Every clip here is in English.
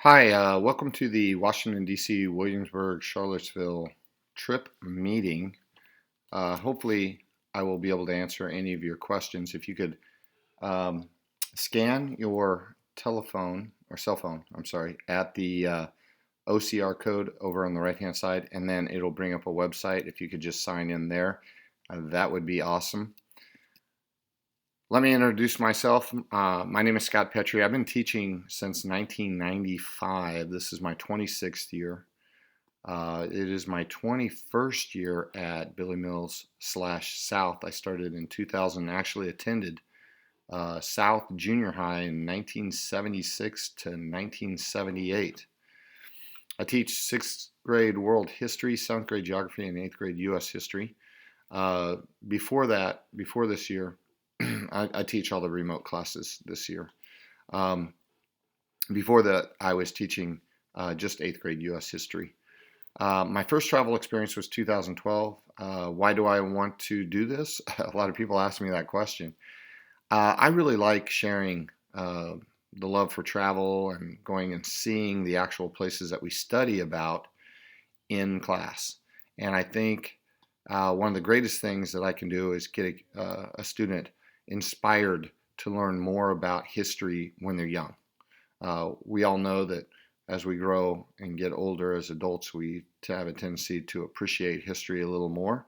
Hi, welcome to the Washington, D.C., Williamsburg, Charlottesville trip meeting. Hopefully, I will be able to answer any of your questions. If you could um, scan your telephone or cell phone, I'm sorry, at the OCR code over on the right-hand side, and then it'll bring up a website. If you could just sign in there, that would be awesome. Let me introduce myself. My name is Scott Petrie. I've been teaching since 1995. This is my 26th year. It is my 21st year at Billy Mills slash South. I started in 2000 and actually attended South Junior High in 1976 to 1978. I teach sixth grade world history, seventh grade geography, and eighth grade U.S. history. Before this year, I teach all the remote classes this year. Um, Before that, I was teaching just eighth grade U.S. history. My first travel experience was 2012. Why do I want to do this? A lot of people ask me that question. I really like sharing the love for travel and going and seeing the actual places that we study about in class. And I think one of the greatest things that I can do is get a student inspired to learn more about history when they're young. We all know that as we grow and get older as adults, we have a tendency to appreciate history a little more.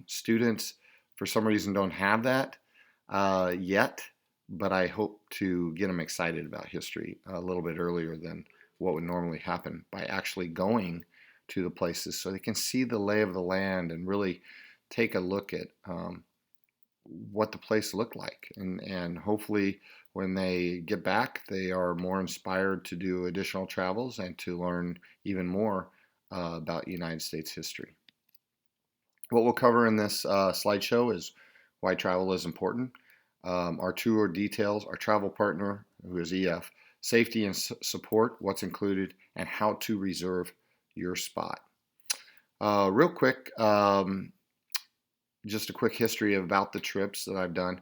Students, for some reason, don't have that yet, but I hope to get them excited about history a little bit earlier than what would normally happen by actually going to the places so they can see the lay of the land and really take a look at what the place looked like. And hopefully, when they get back, they are more inspired to do additional travels and to learn even more about United States history. What we'll cover in this slideshow is why travel is important, our tour details, our travel partner, who is EF, safety and support, what's included, and how to reserve your spot. Real quick, just a quick history about the trips that I've done.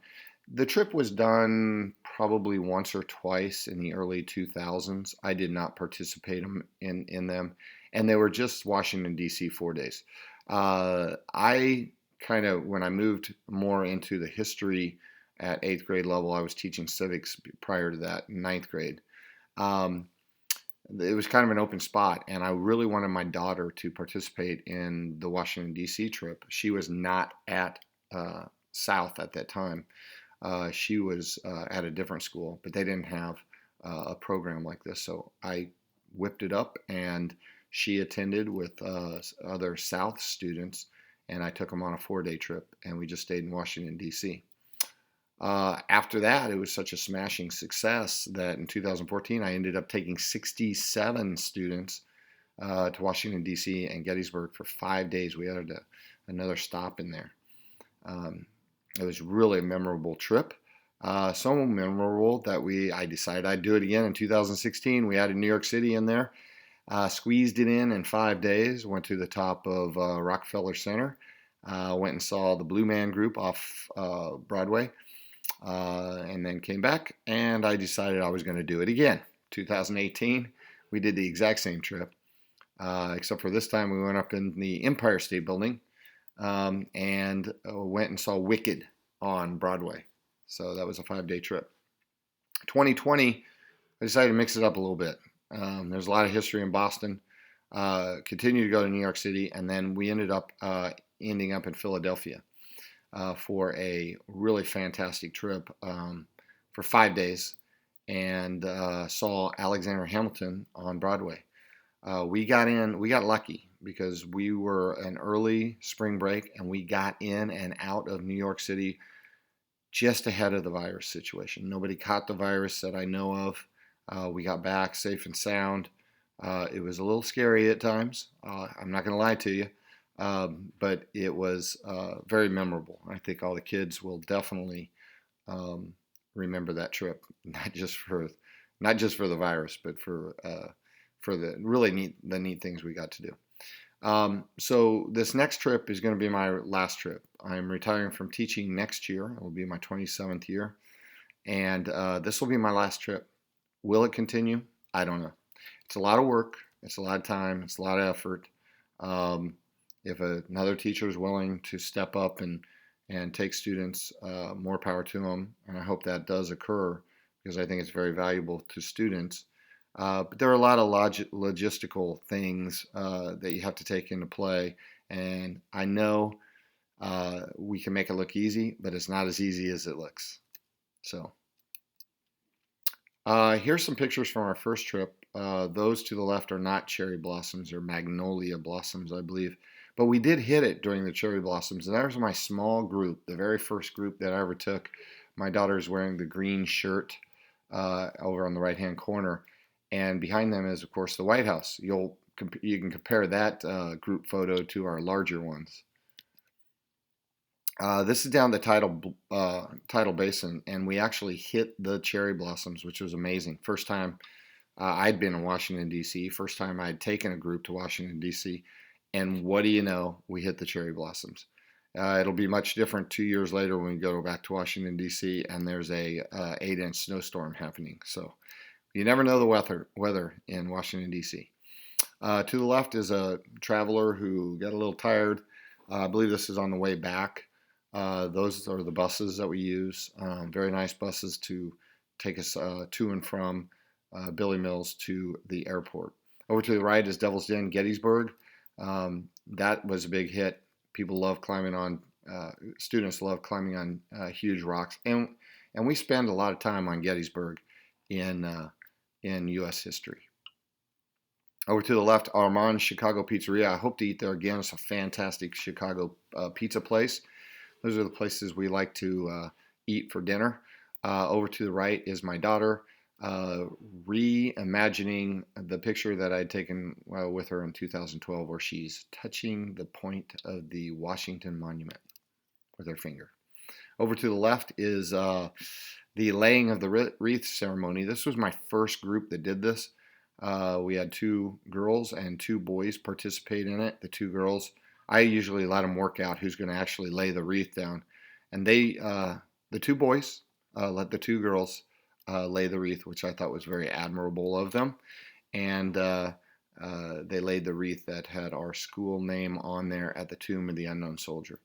The trip was done probably once or twice in the early 2000s. I did not participate in them, and they were just Washington, D.C. 4 days. I kind of, when I moved more into the history at eighth grade level, I was teaching civics prior to that in ninth grade. Um, it was kind of an open spot, and I really wanted my daughter to participate in the Washington, D.C. trip. She was not at South at that time. She was at a different school, but they didn't have a program like this. So I whipped it up, and she attended with other South students, and I took them on a 4 day trip, and we just stayed in Washington, D.C. After that, it was such a smashing success that in 2014, I ended up taking 67 students to Washington, D.C. and Gettysburg for 5 days. We had another stop in there. It was really a memorable trip. So memorable that I decided I'd do it again in 2016. We added New York City in there, squeezed it in 5 days, went to the top of Rockefeller Center, went and saw the Blue Man Group off Broadway, and then came back, and I decided I was going to do it again. 2018, we did the exact same trip, except for this time we went up in the Empire State Building and went and saw Wicked on Broadway. So that was a 5 day trip. 2020, I decided to mix it up a little bit. There's a lot of history in Boston. Continued to go to New York City, and then we ended up ending up in Philadelphia for a really fantastic trip for 5 days, and saw Alexander Hamilton on Broadway. We got lucky because we were an early spring break, and we got in and out of New York City just ahead of the virus situation. Nobody caught the virus that I know of. We got back safe and sound. It was a little scary at times. I'm not going to lie to you, but it was very memorable. I think all the kids will definitely remember that trip, not just for the virus, but for the really neat things we got to do. So this next trip is going to be my last trip. I'm retiring from teaching next year. It will be my 27th year, and this will be my last trip. Will it continue? I don't know. It's a lot of work. It's a lot of time. It's a lot of effort. Um, if another teacher is willing to step up and take students, more power to them. And I hope that does occur because I think it's very valuable to students. But there are a lot of logistical things that you have to take into play. And I know we can make it look easy, but it's not as easy as it looks. So here's some pictures from our first trip. Those to the left are not cherry blossoms, or magnolia blossoms, I believe. But we did hit it during the cherry blossoms. And that was my small group, the very first group that I ever took. My daughter's wearing the green shirt over on the right-hand corner. And behind them is, of course, the White House. You can compare that group photo to our larger ones. This is down the tidal basin, and we actually hit the cherry blossoms, which was amazing. First time I'd been in Washington, D.C., first time I'd taken a group to Washington, D.C., and what do you know? We hit the cherry blossoms. It'll be much different 2 years later when we go back to Washington, D.C., and there's a 8-inch snowstorm happening. So you never know the weather in Washington, D.C. To the left is a traveler who got a little tired. I believe this is on the way back. Those are the buses that we use. Very nice buses to take us to and from Billy Mills to the airport. Over to the right is Devil's Den, Gettysburg. That was a big hit. People love climbing on, students love climbing on huge rocks. And we spend a lot of time on Gettysburg in U.S. history. Over to the left, Armand Chicago Pizzeria. I hope to eat there again. It's a fantastic Chicago pizza place. Those are the places we like to eat for dinner. Over to the right is my daughter reimagining the picture that I'd taken with her in 2012 where she's touching the point of the Washington Monument with her finger. Over to the left is the laying of the wreath ceremony. This was my first group that did this. We had 2 girls and 2 boys participate in it. The 2 girls, I usually let them work out who's going to actually lay the wreath down. And the 2 boys let the 2 girls lay the wreath, which I thought was very admirable of them. And they laid the wreath that had our school name on there at the tomb of the unknown soldier.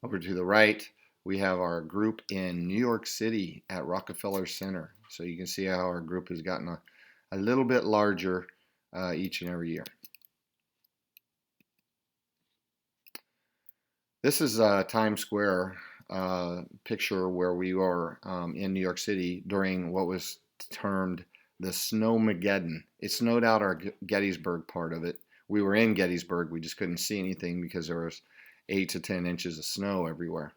Over to the right, we have our group in New York City at Rockefeller Center. So you can see how our group has gotten a little bit larger each and every year. This is Times Square picture where we were in New York City during what was termed the Snowmageddon. It snowed out our Gettysburg part of it. We were in Gettysburg. We just couldn't see anything because there was 8 to 10 inches of snow everywhere.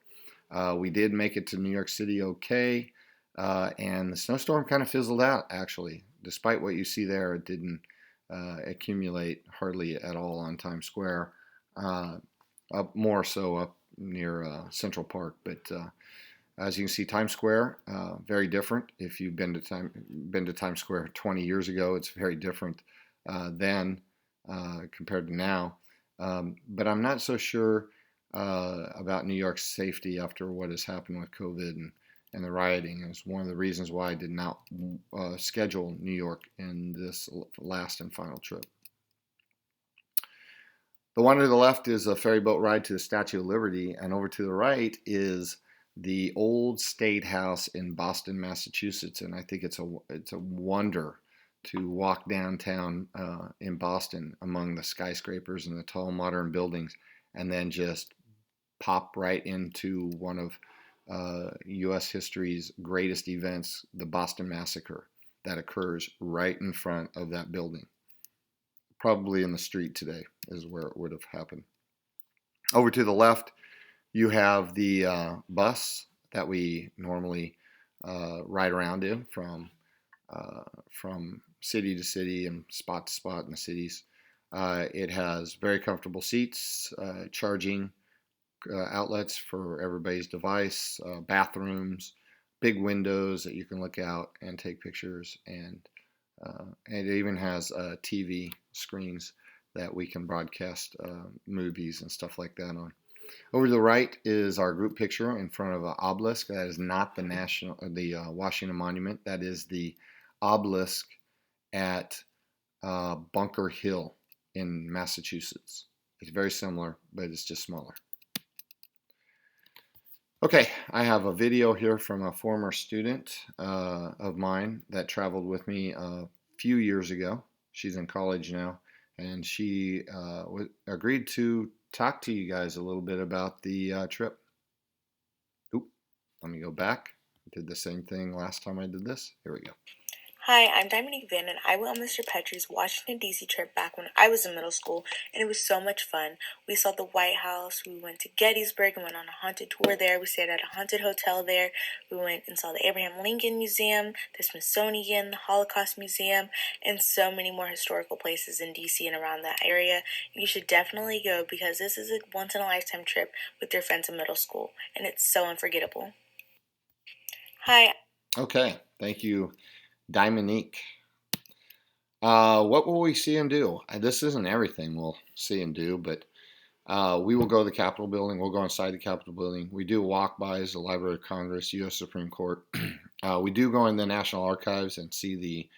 We did make it to New York City okay, and the snowstorm kind of fizzled out, actually. Despite what you see there, it didn't accumulate hardly at all on Times Square. Up more so up near Central Park, but as you can see, Times Square very different. If you've been to Times Square 20 years ago, it's very different then compared to now. But I'm not so sure about New York's safety after what has happened with COVID and the rioting. It's one of the reasons why I did not schedule New York in this last and final trip. The one to the left is a ferry boat ride to the Statue of Liberty, and over to the right is the old State House in Boston, Massachusetts. And I think it's a wonder to walk downtown in Boston among the skyscrapers and the tall modern buildings, and then just pop right into one of U.S. history's greatest events, the Boston Massacre, that occurs right in front of that building. Probably in the street today is where it would have happened. Over to the left, you have the bus that we normally ride around in from city to city and spot to spot in the cities. It has very comfortable seats, charging outlets for everybody's device, bathrooms, big windows that you can look out and take pictures, and it even has TV screens that we can broadcast movies and stuff like that on. Over to the right is our group picture in front of an obelisk. That is not the Washington Monument. That is the obelisk at Bunker Hill in Massachusetts. It's very similar, but it's just smaller. Okay, I have a video here from a former student of mine that traveled with me a few years ago. She's in college now, and she agreed to talk to you guys a little bit about the trip. Oop, let me go back. I did the same thing last time I did this. Here we go. Hi, I'm Dominique Van, and I went on Mr. Petrie's Washington, D.C. trip back when I was in middle school, and it was so much fun. We saw the White House, we went to Gettysburg and went on a haunted tour there. We stayed at a haunted hotel there. We went and saw the Abraham Lincoln Museum, the Smithsonian, the Holocaust Museum, and so many more historical places in D.C. and around that area. You should definitely go because this is a once-in-a-lifetime trip with your friends in middle school, and it's so unforgettable. Hi. Okay, thank you, Dominique. What will we see him do? This isn't everything we'll see him do, but we will go to the Capitol building. We'll go inside the Capitol building. We do walk-bys, the Library of Congress, U.S. Supreme Court. We do go in the National Archives and see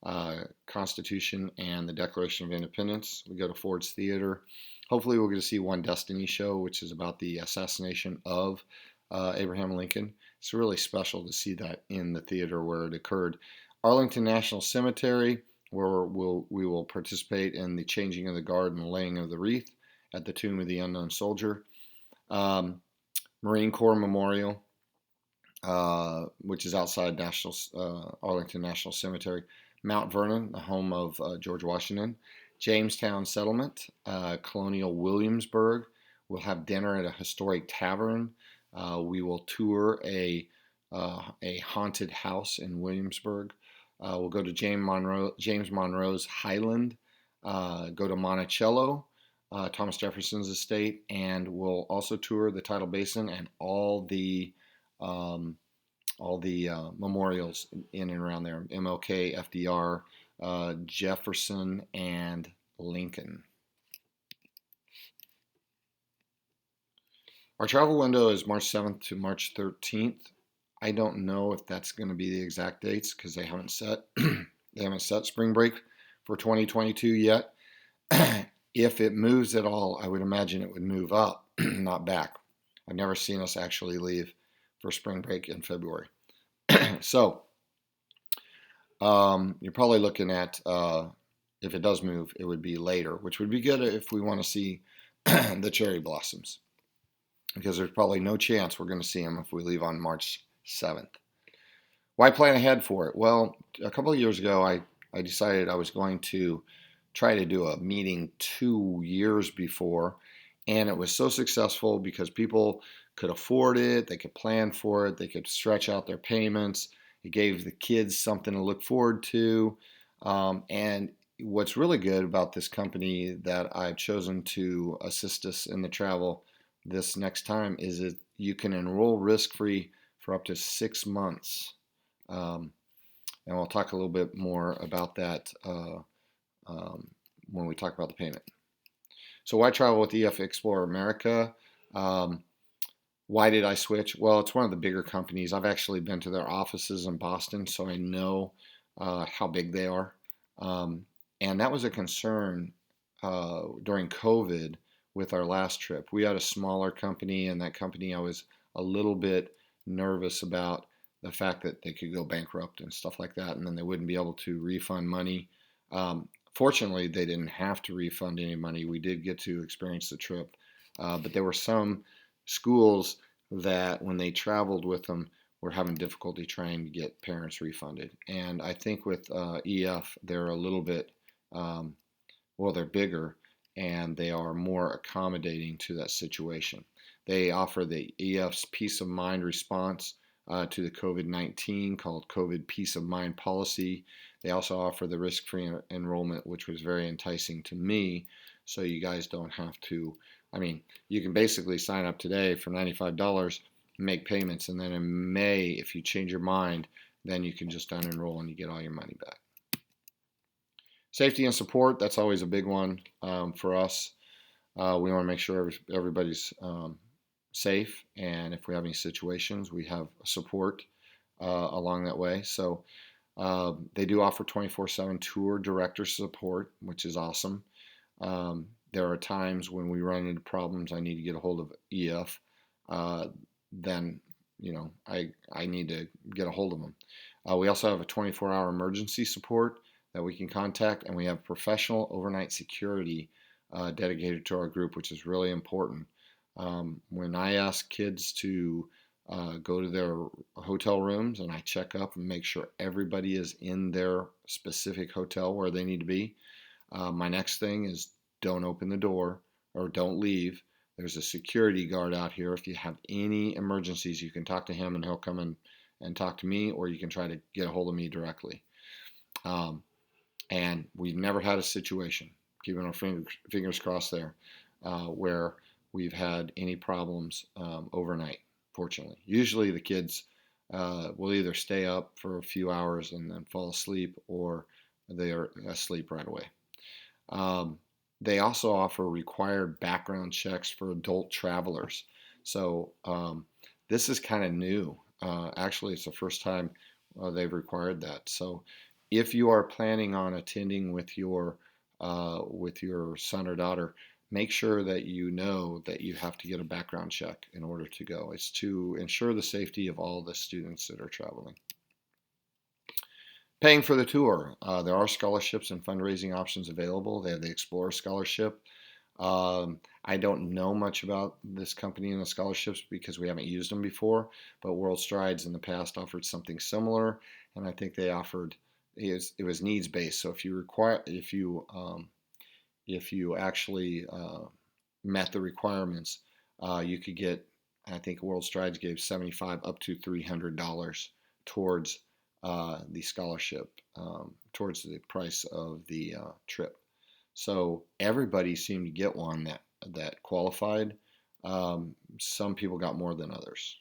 the Constitution and the Declaration of Independence. We go to Ford's Theater. Hopefully we'll get to see One Destiny show, which is about the assassination of Abraham Lincoln. It's really special to see that in the theater where it occurred. Arlington National Cemetery, where we will participate in the changing of the guard and the laying of the wreath at the Tomb of the Unknown Soldier. Marine Corps Memorial, which is outside Arlington National Cemetery. Mount Vernon, the home of George Washington. Jamestown Settlement, Colonial Williamsburg. We'll have dinner at a historic tavern. We will tour a haunted house in Williamsburg. We'll go to James Monroe's Highland, go to Monticello, Thomas Jefferson's estate, and we'll also tour the Tidal Basin and all the memorials in and around there. MLK, FDR, Jefferson, and Lincoln. Our travel window is March 7th to March 13th. I don't know if that's going to be the exact dates because they haven't set spring break for 2022 yet. If it moves at all, I would imagine it would move up, not back. I've never seen us actually leave for spring break in February. So you're probably looking at, if it does move, it would be later, which would be good if we want to see the cherry blossoms, because there's probably no chance we're going to see them if we leave on March 7th. Why plan ahead for it? Well, a couple of years ago, I decided I was going to try to do a meeting 2 years before, and it was so successful because people could afford it, they could plan for it, they could stretch out their payments. It gave the kids something to look forward to. And what's really good about this company that I've chosen to assist us in the travel this next time is that you can enroll risk-free for up to 6 months. And we'll talk a little bit more about that when we talk about the payment. So why travel with EF Explorer America? Why did I switch? Well, it's one of the bigger companies. I've actually been to their offices in Boston, so I know how big they are. And that was a concern during COVID with our last trip. We had a smaller company, and that company I was a little bit nervous about the fact that they could go bankrupt and stuff like that, and then they wouldn't be able to refund money. Fortunately, they didn't have to refund any money. We did get to experience the trip, but there were some schools that when they traveled with them were having difficulty trying to get parents refunded. And I think with EF, they're a little bit, they're bigger and they are more accommodating to that situation. They offer the EF's Peace of Mind response to the COVID-19 called COVID Peace of Mind Policy. They also offer the risk-free enrollment, which was very enticing to me, so you guys don't have to, you can basically sign up today for $95, make payments, and then in May, if you change your mind, then you can just unenroll and you get all your money back. Safety and support, that's always a big one for us. We want to make sure everybody's safe, and if we have any situations, we have support along that way. So They do offer 24/7 tour director support, which is awesome. There are times when we run into problems, I need to get a hold of EF. Uh, then, I need to get a hold of them. We also have a 24-hour emergency support that we can contact, and we have professional overnight security dedicated to our group, which is really important. When I ask kids to go to their hotel rooms and I check up and make sure everybody is in their specific hotel where they need to be, my next thing is don't open the door or don't leave. There's a security guard out here. If you have any emergencies, you can talk to him and he'll come in and talk to me, or you can try to get a hold of me directly. Um, and we've never had a situation, keeping our fingers crossed there, where we've had any problems overnight, fortunately. Usually the kids will either stay up for a few hours and then fall asleep, or they are asleep right away. Um, they also offer required background checks for adult travelers. So this is kind of new. Actually, it's the first time they've required that. So if you are planning on attending with your son or daughter, make sure that you know that you have to get a background check in order to go. It's to ensure the safety of all the students that are traveling. Paying for the tour. There are scholarships and fundraising options available. They have the Explorer Scholarship. I don't know much about this company and the scholarships because we haven't used them before, but World Strides in the past offered something similar, and I think they offered it was needs based. So if you actually met the requirements, you could get. I think World Strides gave 75 up to $300 towards the scholarship, towards the price of the trip. So everybody seemed to get one that qualified. Some people got more than others.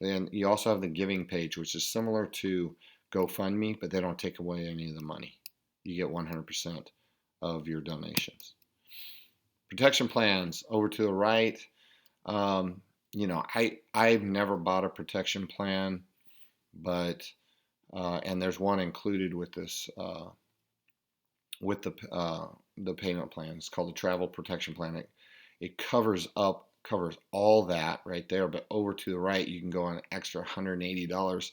And you also have the giving page, which is similar to GoFundMe, but they don't take away any of the money. You get 100% of your donations. Protection plans over to the right. I've never bought a protection plan, but and there's one included with this with the payment plan. It's called the travel protection plan. It covers all that right there, but over to the right you can go on an extra $180,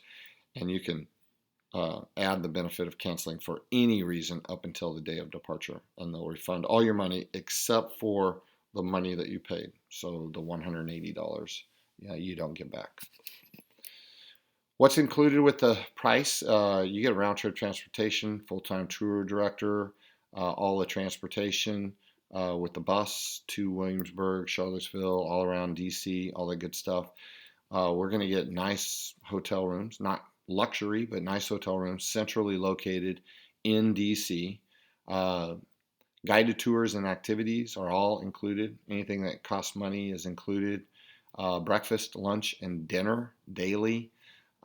and you can add the benefit of canceling for any reason up until the day of departure, and they'll refund all your money except for the money that you paid. So the $180, you don't get back. What's included with the price? You get round trip transportation, full-time tour director, all the transportation with the bus to Williamsburg, Charlottesville, all around DC, all that good stuff. We're going to get nice hotel rooms, not luxury, but nice hotel rooms, centrally located in DC. Guided tours and activities are all included. Anything that costs money is included. Breakfast, lunch, and dinner daily.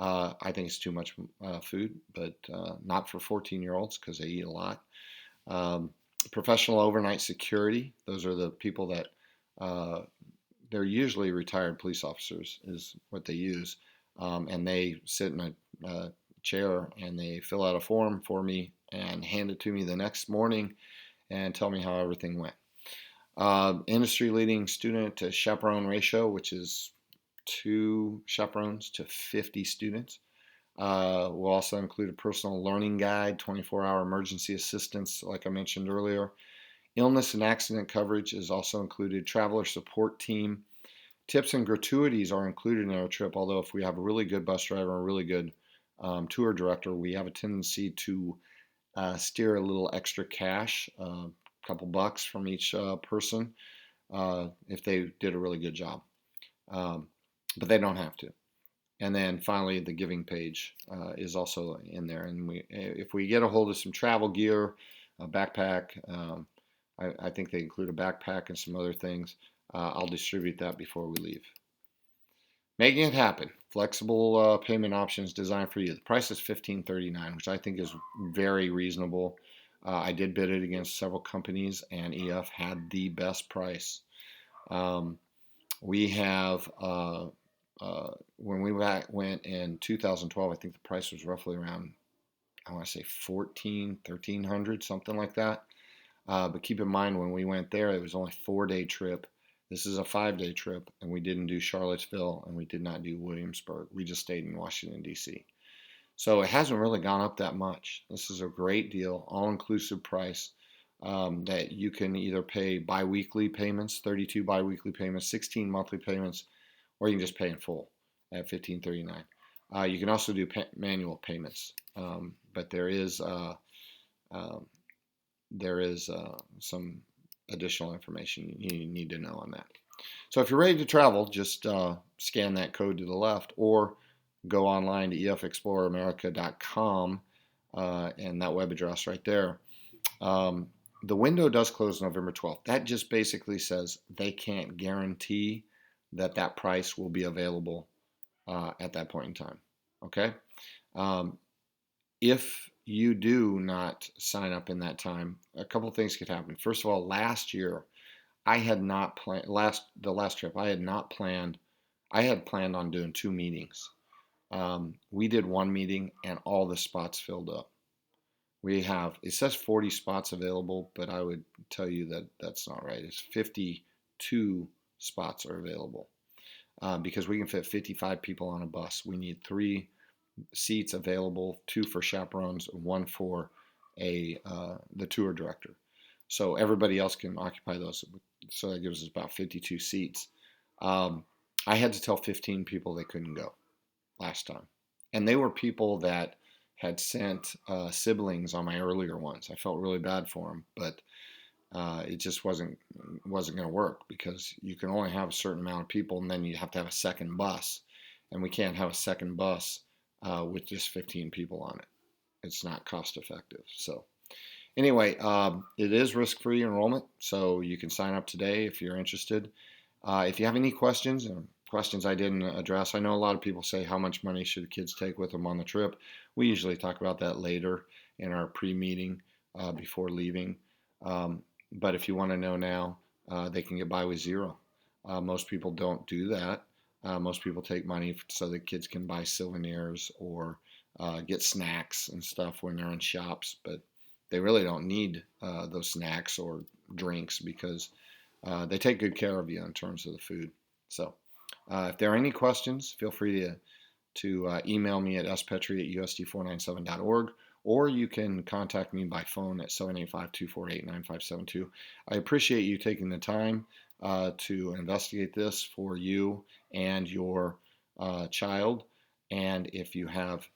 I think it's too much food, but not for 14-year-olds because they eat a lot. Professional overnight security. Those are the people that they're usually retired police officers is what they use. And they sit in a chair and they fill out a form for me and hand it to me the next morning and tell me how everything went. Industry leading student to chaperone ratio, which is 2 chaperones to 50 students. We'll also include a personal learning guide, 24-hour emergency assistance, like I mentioned earlier. Illness and accident coverage is also included. Traveler support team. Tips and gratuities are included in our trip, although if we have a really good bus driver and a really good tour director, we have a tendency to steer a little extra cash, a couple bucks from each person, if they did a really good job. But they don't have to. And then finally, the giving page is also in there. And if we get a hold of some travel gear, a backpack, I think they include a backpack and some other things, I'll distribute that before we leave. Making it happen. Flexible payment options designed for you. The price is $15.39, which I think is very reasonable. I did bid it against several companies, and EF had the best price. We have, when we went in 2012, I think the price was roughly around I want to say 14, 1300, something like that. But keep in mind, when we went there, it was only a 4 day trip. This is a 5 day trip, and we didn't do Charlottesville and we did not do Williamsburg. We just stayed in Washington, D.C. So it hasn't really gone up that much. This is a great deal, all inclusive price that you can either pay biweekly payments, 32 biweekly payments, 16 monthly payments, or you can just pay in full at 1539. You can also do manual payments, but uh, there is some additional information you need to know on that. So if you're ready to travel, just scan that code to the left or go online to efexploreramerica.com and that web address right there. Um, the window does close November 12th. That just basically says they can't guarantee that that price will be available at that point in time. Okay? Um, if you do not sign up in that time, a couple things could happen. First of all, last year I had not planned the last trip. I had not planned. I had planned on doing 2 meetings. We did 1 meeting and all the spots filled up. We have it says 40 spots available, but I would tell you that that's not right. It's 52 spots are available because we can fit 55 people on a bus. We need 3 seats available, 2 for chaperones, 1 for the tour director. So everybody else can occupy those. So that gives us about 52 seats. Um, I had to tell 15 people they couldn't go last time, and they were people that had sent siblings on my earlier ones. I felt really bad for them, but it just wasn't going to work because you can only have a certain amount of people, and then you have to have a second bus, and we can't have a second bus with just 15 people on it. It's not cost effective. So anyway, it is risk-free enrollment, so you can sign up today if you're interested. If you have any questions, and questions I didn't address, I know a lot of people say how much money should kids take with them on the trip. We usually talk about that later in our pre-meeting before leaving. But if you want to know now, they can get by with zero. Most people don't do that. Most people take money so the kids can buy souvenirs or get snacks and stuff when they're in shops, but they really don't need those snacks or drinks because they take good care of you in terms of the food. So if there are any questions, feel free to email me at spetri@usd497.org, or you can contact me by phone at 785-248-9572. I appreciate you taking the time to investigate this for you and your child. And if you have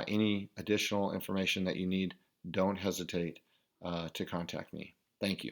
any additional information that you need, don't hesitate to contact me. Thank you.